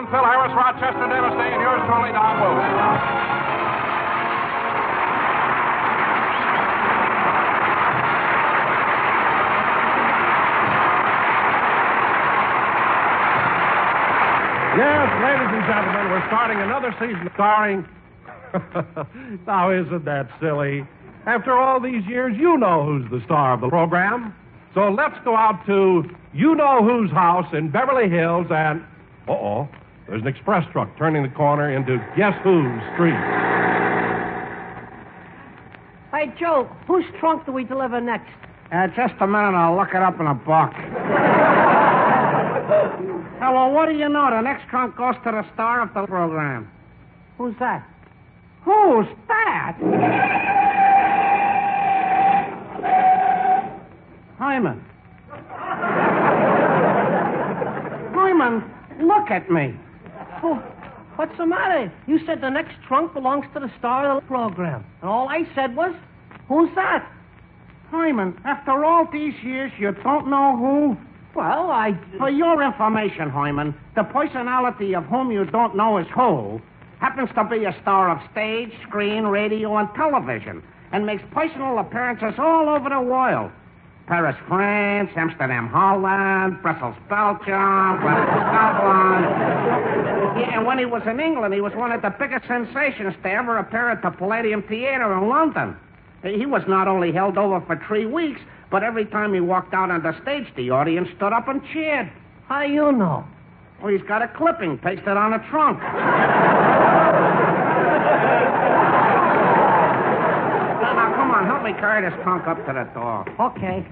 Gentlemen, Phil Harris, Rochester, Dennis Day, and yours truly, Don Wilson. Yes, ladies and gentlemen, we're starting another season starring... Now, isn't that silly? After all these years, you know who's the star of the program. So let's go out to you-know-whose house in Beverly Hills and... Uh-oh, there's an express truck turning the corner into guess-whose street. Hey, Joe, whose trunk do we deliver next? Just a minute, I'll look it up in a book. Hello, what do you know? The next trunk goes to the star of the program. Who's that? Who's that? Hyman. Hyman, look at me. Oh, what's the matter? You said the next trunk belongs to the star of the program. And all I said was, who's that? Hyman, after all these years, you don't know who? Well, For your information, Hyman, the personality of whom you don't know is who happens to be a star of stage, screen, radio, and television, and makes personal appearances all over the world. Paris, France, Amsterdam, Holland, Brussels, Belgium, Glasgow, Scotland. Yeah, and when he was in England, he was one of the biggest sensations to ever appear at the Palladium Theatre in London. He was not only held over for 3 weeks, but every time he walked out on the stage, the audience stood up and cheered. how do you know? Well, he's got a clipping pasted on a trunk. Now, come on, help me carry this trunk up to the door. Okay.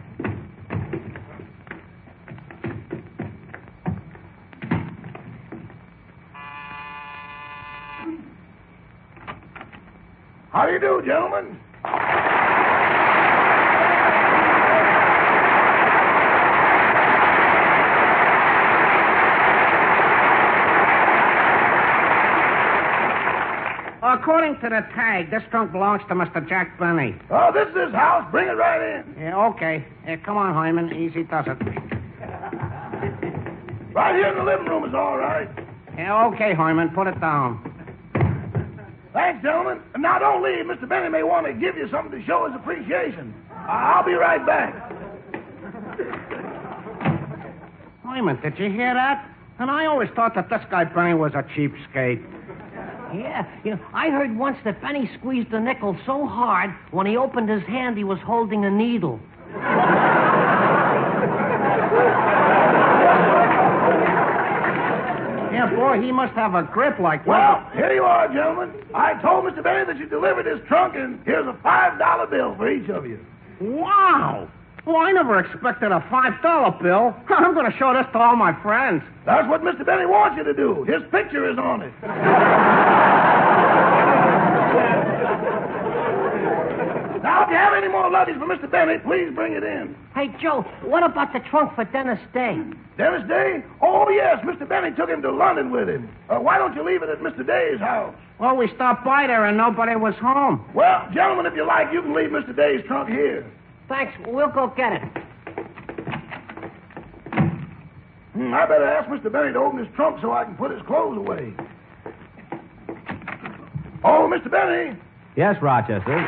How do you do, gentlemen? According to the tag, this trunk belongs to Mr. Jack Benny. Oh, this is his house. Bring it right in. Yeah, okay. Come on, Hyman. Easy does it. Right here in the living room is all right. Yeah, okay, Hyman. Put it down. Thanks, gentlemen. And now don't leave. Mr. Benny may want to give you something to show his appreciation. I'll be right back. Hyman, did you hear that? And I always thought that this guy Benny was a cheapskate. Yeah, I heard once that Benny squeezed the nickel so hard, when he opened his hand, he was holding a needle. Yeah, boy, he must have a grip like Well, here you are, gentlemen. I told Mr. Benny that you delivered his trunk, and here's a $5 bill for each of you. Wow! Well, I never expected a $5 bill. I'm going to show this to all my friends. That's what Mr. Benny wants you to do. His picture is on it. Now, if you have any more luggage for Mr. Benny, please bring it in. Hey, Joe, what about the trunk for Dennis Day? Dennis Day? Oh, yes, Mr. Benny took him to London with him. Why don't you leave it at Mr. Day's house? Well, we stopped by there and nobody was home. Well, gentlemen, if you like, you can leave Mr. Day's trunk here. Thanks. We'll go get it. I better ask Mr. Benny to open his trunk so I can put his clothes away. Oh, Mr. Benny. Yes, Rochester.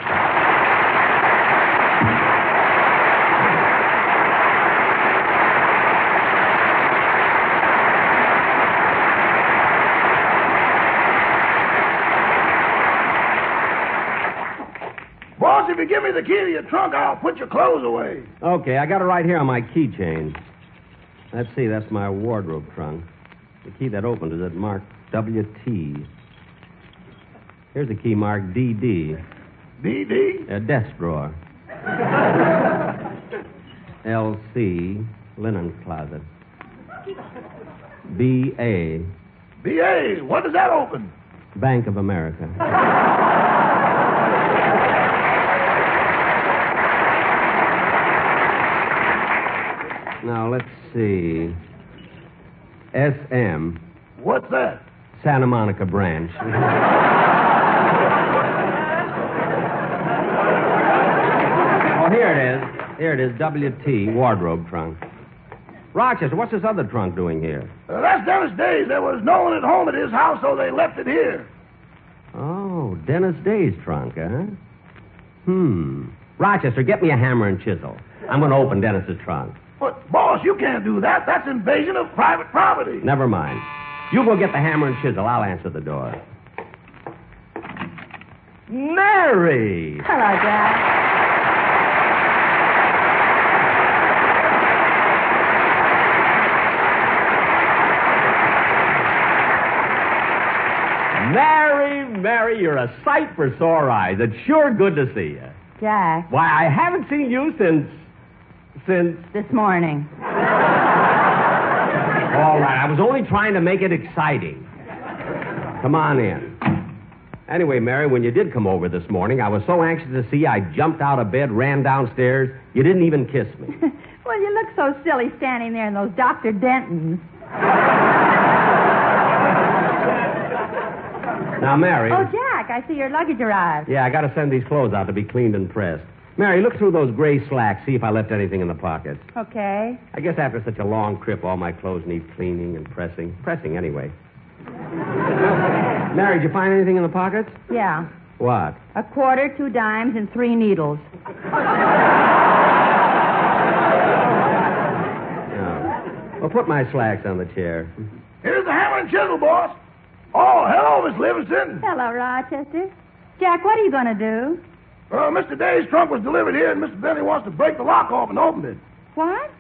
Boss, if you give me the key to your trunk, I'll put your clothes away. Okay, I got it right here on my keychain. Let's see, that's my wardrobe trunk. The key that opens is marked WT. Here's a key marked DD. DD? A desk drawer. LC, linen closet. BA, BA, what does that open? Bank of America. Now, let's see. SM. What's that? Santa Monica branch. Oh, here it is. Here it is, WT, wardrobe trunk. Rochester, what's this other trunk doing here? That's Dennis Day's. There was no one at home at his house, so they left it here. Oh, Dennis Day's trunk, huh? Rochester, get me a hammer and chisel. I'm going to open Dennis's trunk. But, boss, you can't do that. That's invasion of private property. Never mind. You go get the hammer and chisel. I'll answer the door. Mary! Hello, Jack. Mary, you're a sight for sore eyes. It's sure good to see you. Jack. Why, I haven't seen you since... This morning. All right, I was only trying to make it exciting. Come on in. Anyway, Mary, when you did come over this morning, I was so anxious to see you, I jumped out of bed, ran downstairs. You didn't even kiss me. Well, you look so silly standing there in those Dr. Dentons. Now, Mary... Oh, Jack, I see your luggage arrived. Yeah, I got to send these clothes out to be cleaned and pressed. Mary, look through those gray slacks, see if I left anything in the pockets. Okay. I guess after such a long trip, all my clothes need cleaning and pressing. Pressing, anyway. Mary, did you find anything in the pockets? Yeah. What? A quarter, 2 dimes, and 3 needles. No. Well, put my slacks on the chair. Here's the hammer and chisel, boss. Oh, hello, Miss Livingston. Hello, Rochester. Jack, what are you going to do? Mr. Day's trunk was delivered here, and Mr. Benny wants to break the lock off and open it. What?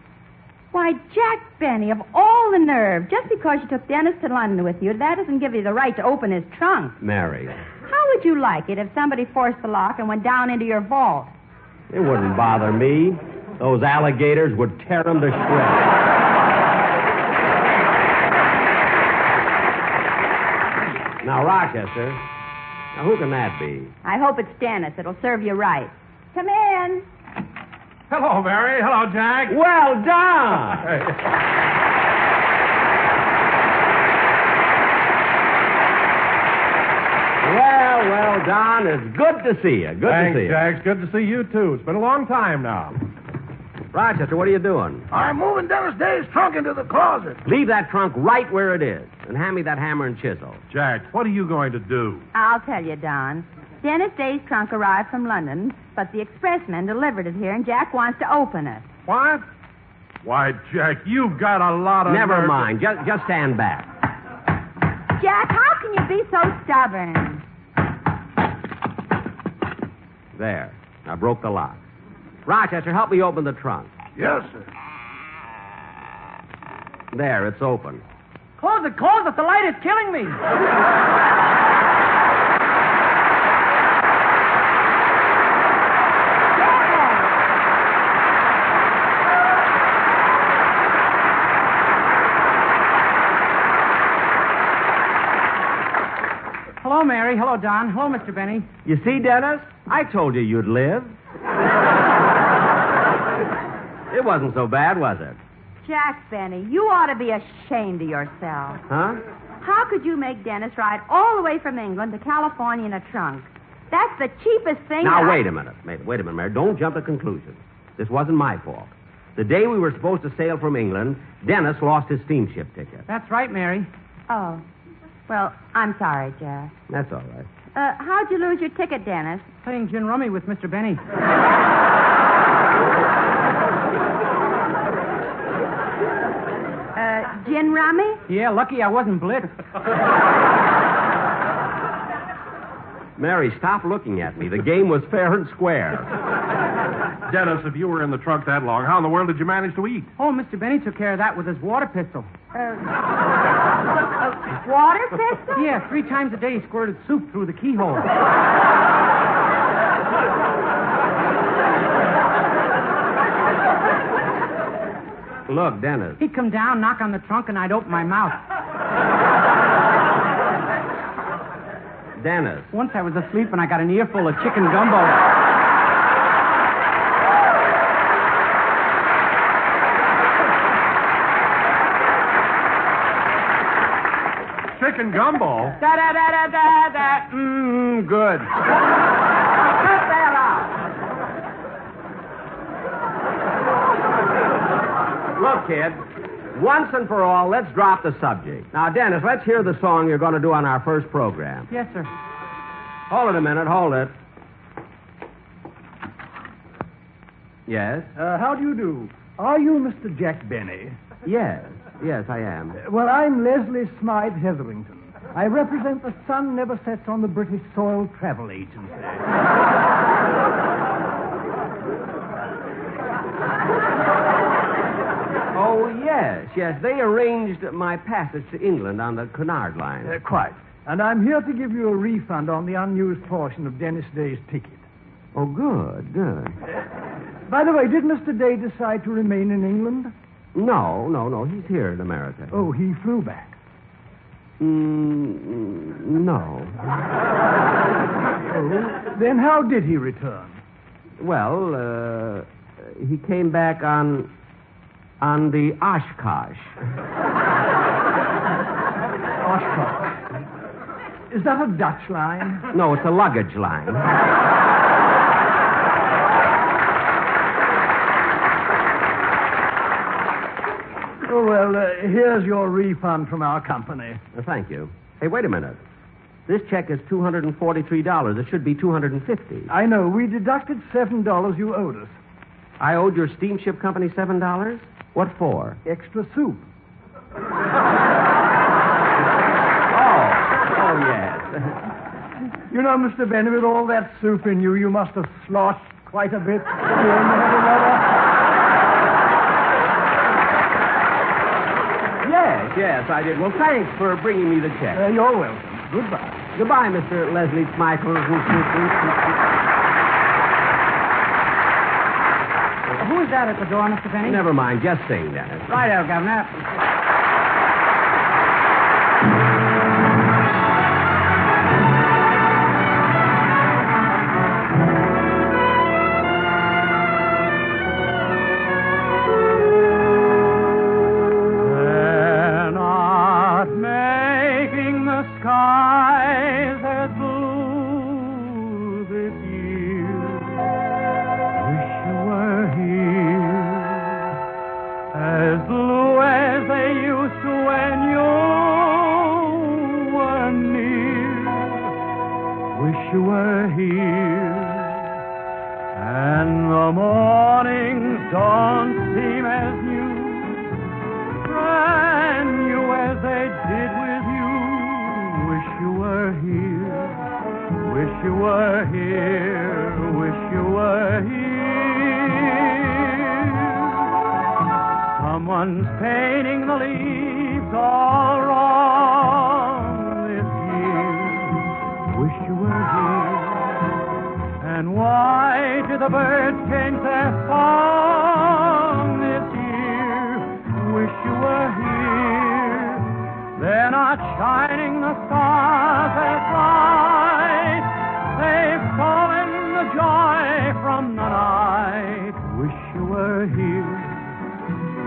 Why, Jack Benny, of all the nerve, just because you took Dennis to London with you, that doesn't give you the right to open his trunk. Mary. How would you like it if somebody forced the lock and went down into your vault? It wouldn't bother me. Those alligators would tear them to shreds. Now, Rochester, now who can that be? I hope it's Dennis. It'll serve you right. Come in. Hello, Mary. Hello, Jack. Well done! Well, Don, it's good to see you. Good Thanks, to see you. Jack. It's good to see you, too. It's been a long time now. Rochester, what are you doing? I'm moving Dennis Day's trunk into the closet. Leave that trunk right where it is and hand me that hammer and chisel. Jack, what are you going to do? I'll tell you, Don. Dennis Day's trunk arrived from London, but the expressman delivered it here, and Jack wants to open it. What? Why, Jack, you've got a lot of Never nerve. mind. Just stand back. Jack, how can you be so stubborn? There. I broke the lock. Rochester, help me open the trunk. Yes, sir. There, it's open. Close it, close it. The light is killing me. Hello, Mary. Hello, Don. Hello, Mr. Benny. You see, Dennis? I told you you'd live. It wasn't so bad, was it? Jack Benny, you ought to be ashamed of yourself. Huh? How could you make Dennis ride all the way from England to California in a trunk? That's the cheapest thing. Now, wait a minute, Mary. Don't jump to conclusions. This wasn't my fault. The day we were supposed to sail from England, Dennis lost his steamship ticket. That's right, Mary. Oh. Well, I'm sorry, Jack. That's all right. How'd you lose your ticket, Dennis? Playing gin rummy with Mr. Benny. Gin rummy? Yeah, lucky I wasn't blitzed. Mary, stop looking at me. The game was fair and square. Dennis, if you were in the trunk that long, how in the world did you manage to eat? Oh, Mr. Benny took care of that with his water pistol. Water pistol? Yeah, 3 times a day he squirted soup through the keyhole. Look, Dennis. He'd come down, knock on the trunk, and I'd open my mouth. Dennis. Once I was asleep and I got an earful of chicken gumbo. Chicken gumbo? Da-da-da-da-da-da. Good. Cut that off. Look, kid. Once and for all, let's drop the subject. Now, Dennis, let's hear the song you're going to do on our first program. Yes, sir. Hold it a minute, hold it. Yes? How do you do? Are you Mr. Jack Benny? Yes, I am. Well, I'm Leslie Smythe Hetherington. I represent the Sun Never Sets on the British Soil Travel Agency. Oh, yes. They arranged my passage to England on the Cunard line. Quite. And I'm here to give you a refund on the unused portion of Dennis Day's ticket. Oh, good. By the way, did Mr. Day decide to remain in England? No. He's here in America. Oh, he flew back. No. Then how did he return? Well, he came back on the Oshkosh. Oshkosh. Is that a Dutch line? No, it's a luggage line. Oh, well, here's your refund from our company. Thank you. Hey, wait a minute. This check is $243. It should be $250. I know. We deducted $7 you owed us. I owed your steamship company $7? What for? Extra soup. Oh, yes. You know, Mr. Benny, with all that soup in you, you must have sloshed quite a bit. Here, you have another? Yes, I did. Well, thanks for bringing me the check. You're welcome. Goodbye. Goodbye, Mr. Leslie Smythe. Who is that at the door, Mr. Benny? Never mind. Just sing, Dennis. Righto, Governor. Someone's painting the leaves all wrong this year. Wish you were here. And why did the birds change their song this year? Wish you were here. They're not shining the stars as bright. They've stolen the joy from the night. Wish you were here.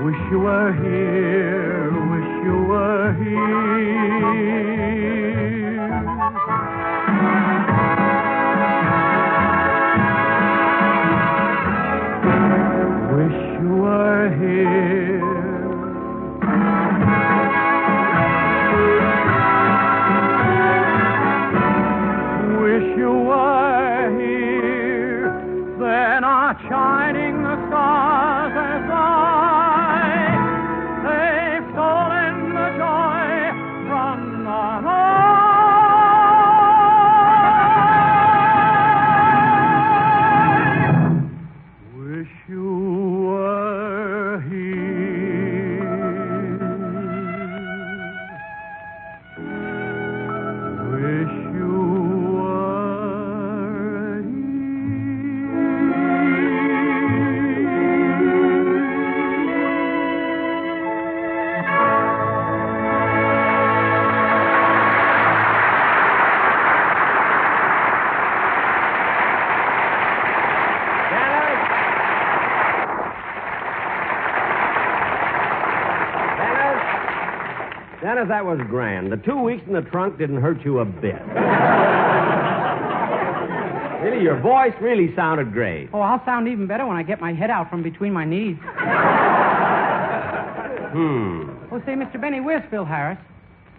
Wish you were here, wish you were here. Wish you were here. Wish you were here. They're not shining the stars as bright. They've stolen the joy from the night. Wish you were here. Wish you were Dennis, that was grand. The 2 weeks in the trunk didn't hurt you a bit. Really, your voice really sounded great. Oh, I'll sound even better when I get my head out from between my knees. Oh, say, Mr. Benny, where's Phil Harris?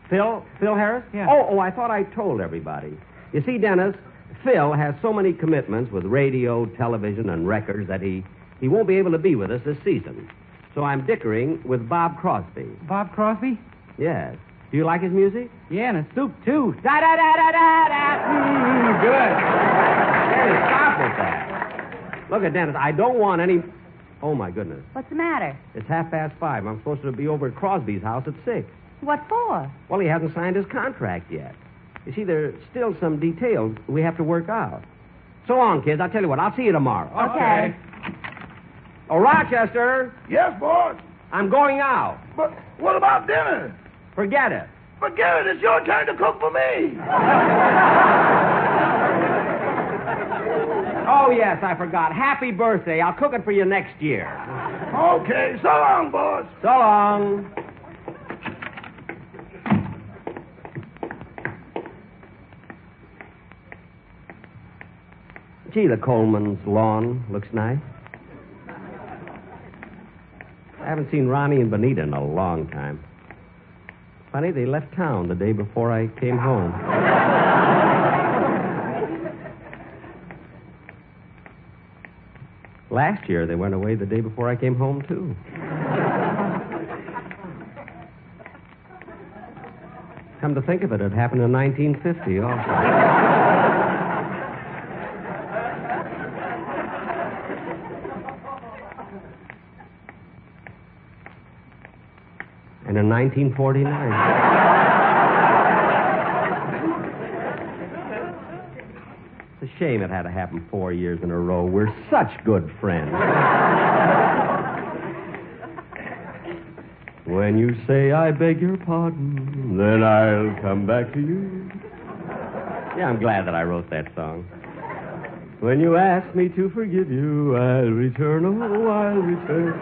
Phil Harris? Yeah. Oh, I thought I told everybody. You see, Dennis, Phil has so many commitments with radio, television, and records that he won't be able to be with us this season. So I'm dickering with Bob Crosby. Bob Crosby? Yes. Do you like his music? Yeah, and a soup, too. Good. Dennis, stop with that. Look at Dennis. I don't want any... Oh, my goodness. What's the matter? It's 5:30. I'm supposed to be over at Crosby's house at 6. What for? Well, he hasn't signed his contract yet. You see, there's still some details we have to work out. So long, kids. I'll tell you what. I'll see you tomorrow. Okay. Oh, Rochester, Yes, boss. I'm going out. But what about dinner? Forget it. Forget it. It's your turn to cook for me. Oh, yes, I forgot. Happy birthday. I'll cook it for you next year. Okay. So long, boss. So long. Gee, the Coleman's lawn looks nice. I haven't seen Ronnie and Benita in a long time. Funny, they left town the day before I came home. Last year, they went away the day before I came home, too. Come to think of it, it happened in 1950 also. And in 1949. It's a shame it had to happen 4 years in a row. We're such good friends. When you say I beg your pardon, then I'll come back to you. Yeah, I'm glad that I wrote that song. When you ask me to forgive you, I'll return, oh, I'll return.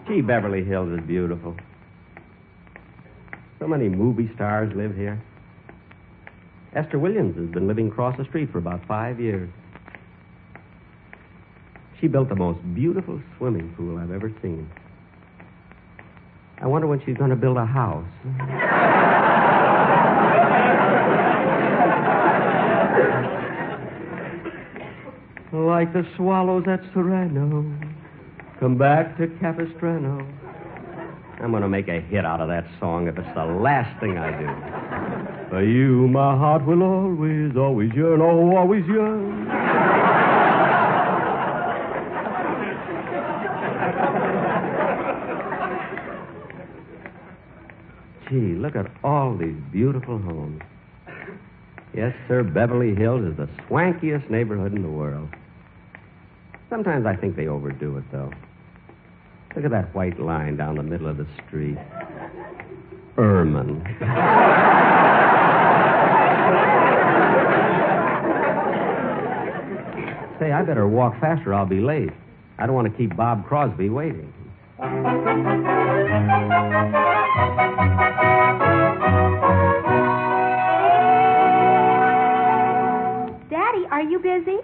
Gee, Beverly Hills is beautiful. So many movie stars live here. Esther Williams has been living across the street for about 5 years. She built the most beautiful swimming pool I've ever seen. I wonder when she's going to build a house. Like the swallows at Serrano, come back to Capistrano. I'm going to make a hit out of that song if it's the last thing I do. For you, my heart will always, always yearn, oh, always yearn. Gee, look at all these beautiful homes. Yes, sir, Beverly Hills is the swankiest neighborhood in the world. Sometimes I think they overdo it, though. Look at that white line down the middle of the street. Ermine. Say, I better walk faster. I'll be late. I don't want to keep Bob Crosby waiting. Daddy, are you busy?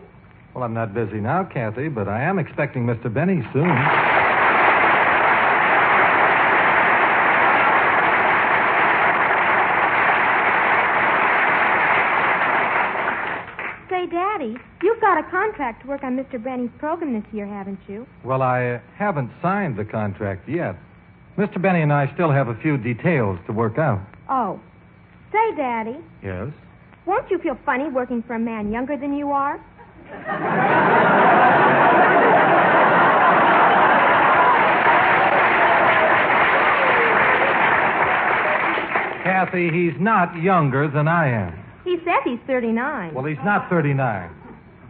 Well, I'm not busy now, Kathy, but I am expecting Mr. Benny soon. Say, Daddy, you've got a contract to work on Mr. Benny's program this year, haven't you? Well, I haven't signed the contract yet. Mr. Benny and I still have a few details to work out. Oh. Say, Daddy, Yes? won't you feel funny working for a man younger than you are? Kathy, he's not younger than I am. He said he's 39. Well, he's not 39.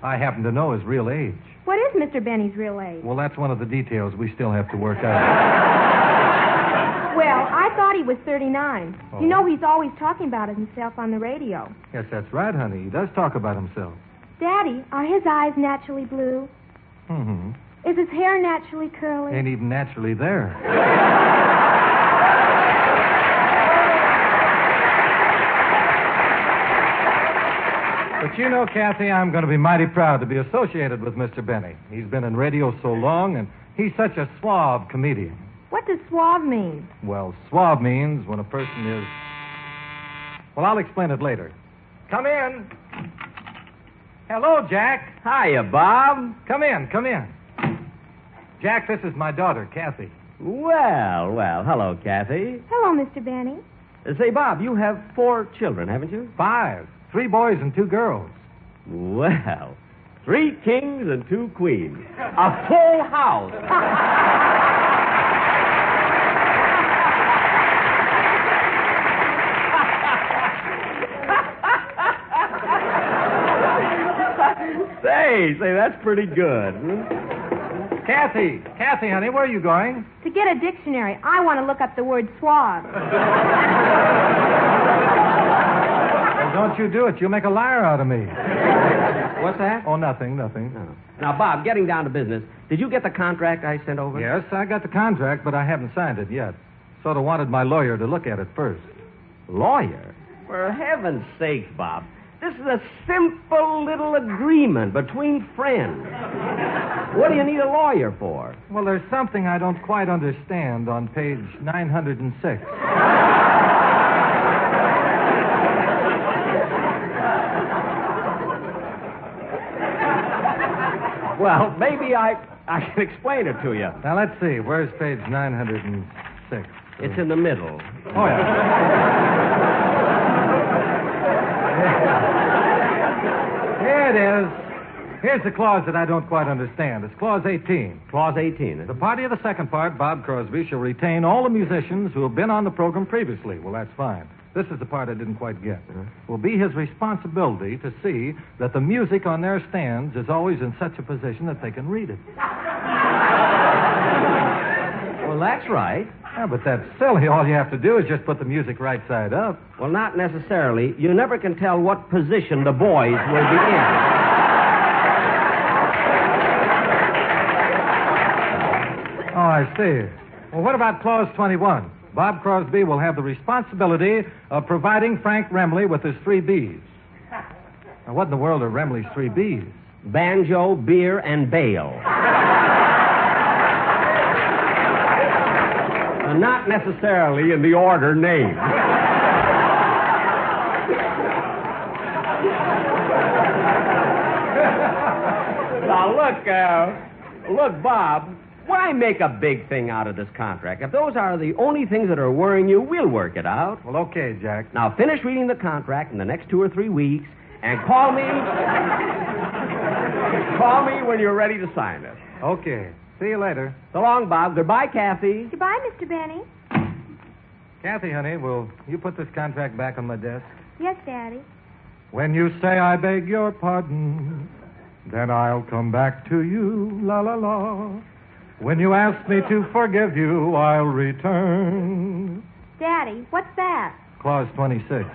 I happen to know his real age. What is Mr. Benny's real age? Well, that's one of the details we still have to work out. Well, I thought he was 39. Oh. You know, he's always talking about himself on the radio. Yes, that's right, honey. He does talk about himself. Daddy, are his eyes naturally blue? Mm-hmm. Is his hair naturally curly? Ain't even naturally there. But But you know, Kathy, I'm going to be mighty proud to be associated with Mr. Benny. He's been in radio so long, and he's such a suave comedian. What does suave mean? Well, suave means when a person is... Well, I'll explain it later. Come in. Hello, Jack. Hiya, Bob. Come in, come in. Jack, this is my daughter, Kathy. Well, hello, Kathy. Hello, Mr. Benny. Say, Bob, you have 4 children, haven't you? 5. 3 boys and 2 girls. Well, 3 kings and 2 queens. A full house. Say, that's pretty good. Kathy, honey, where are you going? To get a dictionary, I want to look up the word suave. Well, don't you do it. You'll make a liar out of me. What's that? Oh, nothing. No. Now, Bob, getting down to business, did you get the contract I sent over? Yes, I got the contract, but I haven't signed it yet. Sort of wanted my lawyer to look at it first. Lawyer? For heaven's sakes, Bob. This is a simple little agreement between friends. What do you need a lawyer for? Well, there's something I don't quite understand on page 906. Well, maybe I can explain it to you. Now, let's see. Where's page 906? It's in the middle. Oh, yeah. Here it is. Here's the clause that I don't quite understand. It's clause 18. Clause 18. The party of the second part, Bob Crosby, shall retain all the musicians who have been on the program previously. Well, that's fine. This is the part I didn't quite get. It will be his responsibility to see that the music on their stands is always in such a position that they can read it. Well, that's right. Yeah, but that's silly. All you have to do is just put the music right side up. Well, not necessarily. You never can tell what position the boys will be in. Oh, I see. Well, what about clause 21? Bob Crosby will have the responsibility of providing Frank Remley with his 3 Bs. Now, what in the world are Remley's 3 Bs? Banjo, beer, and bail. Not necessarily in the order named. Now, look, Bob, why make a big thing out of this contract? If those are the only things that are worrying you, we'll work it out. Well, okay, Jack. Now, finish reading the contract in the next 2 or 3 weeks, and call me when you're ready to sign it. Okay. See you later. So long, Bob. Goodbye, Kathy. Goodbye, Mr. Benny. Kathy, honey, will you put this contract back on my desk? Yes, Daddy. When you say I beg your pardon, then I'll come back to you, la la la. When you ask me to forgive you, I'll return. Daddy, what's that? Clause 26.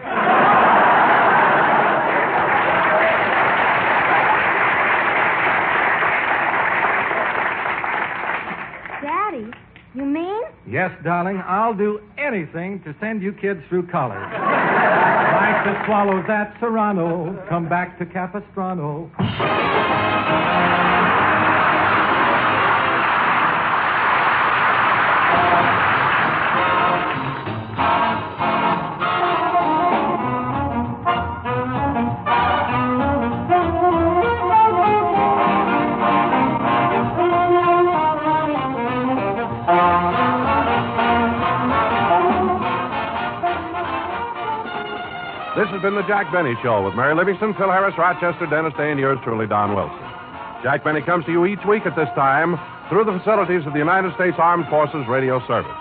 Daddy, you mean? Yes, darling, I'll do anything to send you kids through college. Like to swallow that Serrano, come back to Capistrano. This has been the Jack Benny Show with Mary Livingston, Phil Harris, Rochester, Dennis Day, and yours truly, Don Wilson. Jack Benny comes to you each week at this time through the facilities of the United States Armed Forces Radio Service.